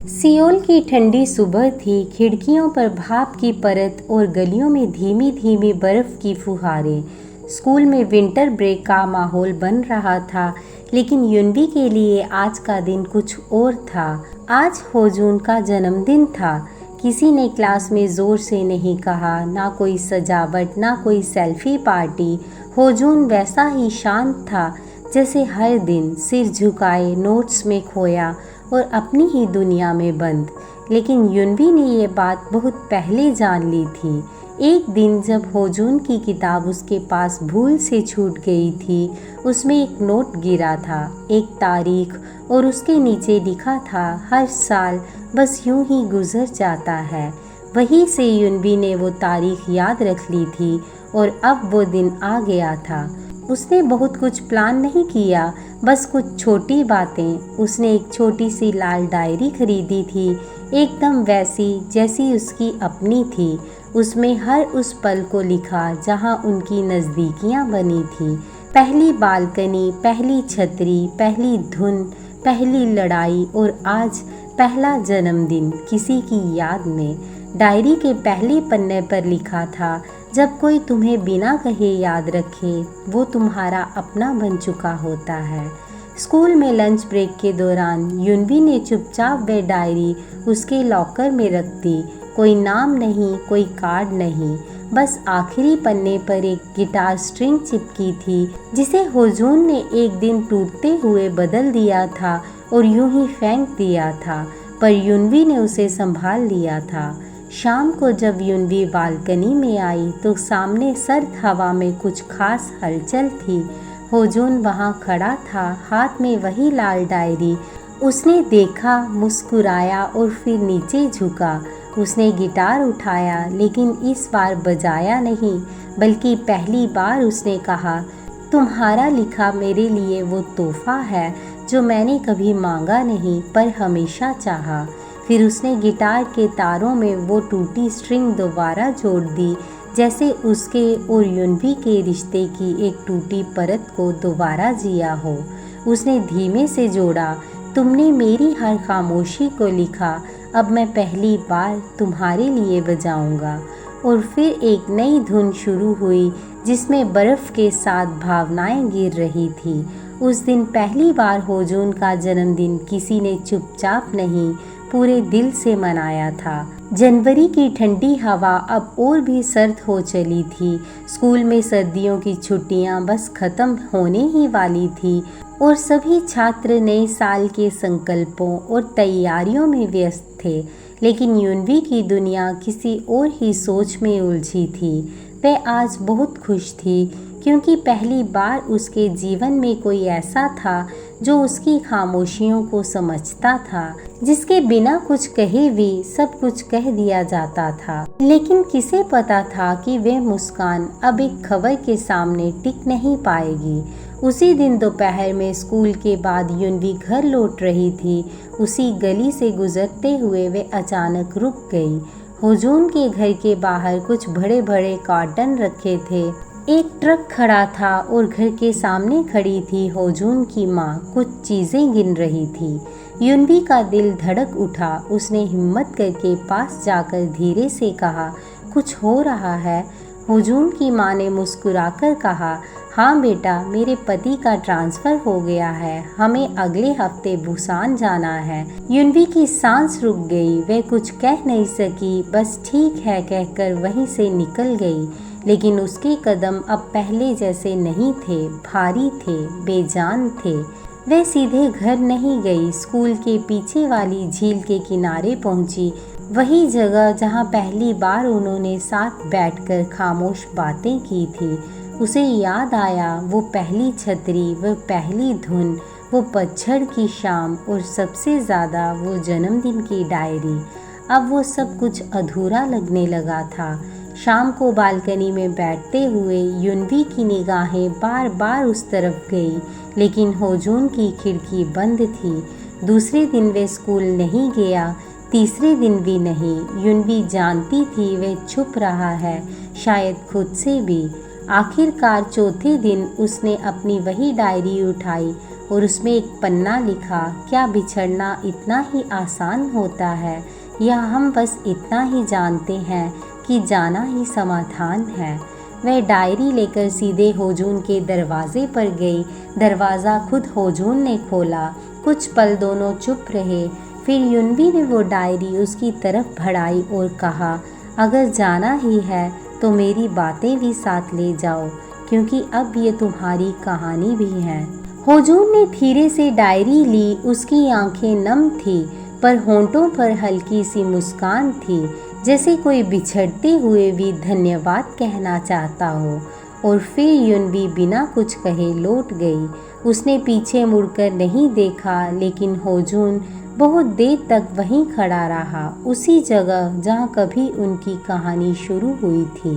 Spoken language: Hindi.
सियोल की ठंडी सुबह थी। खिड़कियों पर भाप की परत और गलियों में धीमी धीमी बर्फ की फुहारें। स्कूल में विंटर ब्रेक का माहौल बन रहा था, लेकिन युनबी के लिए आज का दिन कुछ और था। आज होजून का जन्मदिन था। किसी ने क्लास में ज़ोर से नहीं कहा, ना कोई सजावट, ना कोई सेल्फी पार्टी। होजून वैसा ही शांत था जैसे हर दिन, सिर झुकाए, नोट्स में खोया और अपनी ही दुनिया में बंद। लेकिन युनबी ने ये बात बहुत पहले जान ली थी। एक दिन जब होजून की किताब उसके पास भूल से छूट गई थी, उसमें एक नोट गिरा था, एक तारीख, और उसके नीचे लिखा था, हर साल बस यूं ही गुजर जाता है। वहीं से युनबी ने वो तारीख याद रख ली थी और अब वो दिन आ गया था। उसने बहुत कुछ प्लान नहीं किया, बस कुछ छोटी बातें। उसने एक छोटी सी लाल डायरी खरीदी थी, एकदम वैसी जैसी उसकी अपनी थी। उसमें हर उस पल को लिखा जहां उनकी नज़दीकियां बनी थी। पहली बालकनी, पहली छतरी, पहली धुन, पहली लड़ाई और आज पहला जन्मदिन किसी की याद में। डायरी के पहले पन्ने पर लिखा था, जब कोई तुम्हें बिना कहे याद रखे, वो तुम्हारा अपना बन चुका होता है। स्कूल में लंच ब्रेक के दौरान युनबी ने चुपचाप वह डायरी उसके लॉकर में रख दी। कोई नाम नहीं, कोई कार्ड नहीं, बस आखिरी पन्ने पर एक गिटार स्ट्रिंग चिपकी थी, जिसे होजून ने एक दिन टूटते हुए बदल दिया था और यूं ही फेंक दिया था, पर युनबी ने उसे संभाल लिया था। शाम को जब युनबी बालकनी में आई तो सामने सर्द हवा में कुछ खास हलचल थी। होजून वहाँ खड़ा था, हाथ में वही लाल डायरी। उसने देखा, मुस्कुराया और फिर नीचे झुका। उसने गिटार उठाया, लेकिन इस बार बजाया नहीं, बल्कि पहली बार उसने कहा, तुम्हारा लिखा मेरे लिए वो तोहफा है जो मैंने कभी मांगा नहीं पर हमेशा चाहा। फिर उसने गिटार के तारों में वो टूटी स्ट्रिंग दोबारा जोड़ दी, जैसे उसके और युनबी के रिश्ते की एक टूटी परत को दोबारा जिया हो। उसने धीमे से जोड़ा, तुमने मेरी हर खामोशी को लिखा, अब मैं पहली बार तुम्हारे लिए बजाऊंगा। और फिर एक नई धुन शुरू हुई, जिसमें बर्फ़ के साथ भावनाएं गिर रही थी। उस दिन पहली बार होजून का जन्मदिन किसी ने चुपचाप नहीं, पूरे दिल से मनाया था। जनवरी की ठंडी हवा अब और भी सर्द हो चली थी। स्कूल में सर्दियों की छुट्टियां बस ख़त्म होने ही वाली थी और सभी छात्र नए साल के संकल्पों और तैयारियों में व्यस्त थे। लेकिन युनबी की दुनिया किसी और ही सोच में उलझी थी। वह आज बहुत खुश थी, क्योंकि पहली बार उसके जीवन में कोई ऐसा था जो उसकी खामोशियों को समझता था, जिसके बिना कुछ कहे भी सब कुछ कह दिया जाता था। लेकिन किसे पता था कि वह मुस्कान अब एक खबर के सामने टिक नहीं पाएगी। उसी दिन दोपहर में स्कूल के बाद युनबी घर लौट रही थी। उसी गली से गुजरते हुए वे अचानक रुक गई। होजून के घर के बाहर कुछ बड़े बड़े कार्टन रखे थे। एक ट्रक खड़ा था और घर के सामने खड़ी थी होजून की माँ, कुछ चीज़ें गिन रही थी। युनबी का दिल धड़क उठा। उसने हिम्मत करके पास जाकर धीरे से कहा, कुछ हो रहा है? होजून की माँ ने मुस्कुराकर कहा, हाँ बेटा, मेरे पति का ट्रांसफ़र हो गया है, हमें अगले हफ्ते बुसान जाना है। युनबी की सांस रुक गई। वह कुछ कह नहीं सकी, बस ठीक है कहकर वहीं से निकल गई। लेकिन उसके कदम अब पहले जैसे नहीं थे, भारी थे, बेजान थे। वह सीधे घर नहीं गई, स्कूल के पीछे वाली झील के किनारे पहुंची, वही जगह जहां पहली बार उन्होंने साथ बैठकर खामोश बातें की थी। उसे याद आया वो पहली छतरी, वो पहली धुन, वो पतझड़ की शाम और सबसे ज़्यादा वो जन्मदिन की डायरी। अब वो सब कुछ अधूरा लगने लगा था। शाम को बालकनी में बैठते हुए युनबी की निगाहें बार बार उस तरफ गई, लेकिन होजून की खिड़की बंद थी। दूसरे दिन वे स्कूल नहीं गया, तीसरे दिन भी नहीं। युनबी जानती थी वह छुप रहा है, शायद खुद से भी। आखिरकार चौथे दिन उसने अपनी वही डायरी उठाई। और उसमें एक पन्ना लिखा, क्या बिछड़ना इतना ही आसान होता है, या हम बस इतना ही जानते हैं कि जाना ही समाधान है। वह डायरी लेकर सीधे होजून के दरवाजे पर गई। दरवाज़ा खुद होजून ने खोला। कुछ पल दोनों चुप रहे। फिर युनवी ने वो डायरी उसकी तरफ बढ़ाई और कहा, अगर जाना ही है तो मेरी बातें भी साथ ले जाओ, क्योंकि अब ये तुम्हारी कहानी भी है। होजून ने धीरे से डायरी ली। उसकी आंखें नम थी, पर होंठों पर हल्की सी मुस्कान थी, जैसे कोई बिछड़ते हुए भी धन्यवाद कहना चाहता हो। और फिर युनवी बिना कुछ कहे लौट गई। उसने पीछे मुड़कर नहीं देखा, लेकिन होजून बहुत देर तक वहीं खड़ा रहा, उसी जगह जहाँ कभी उनकी कहानी शुरू हुई थी।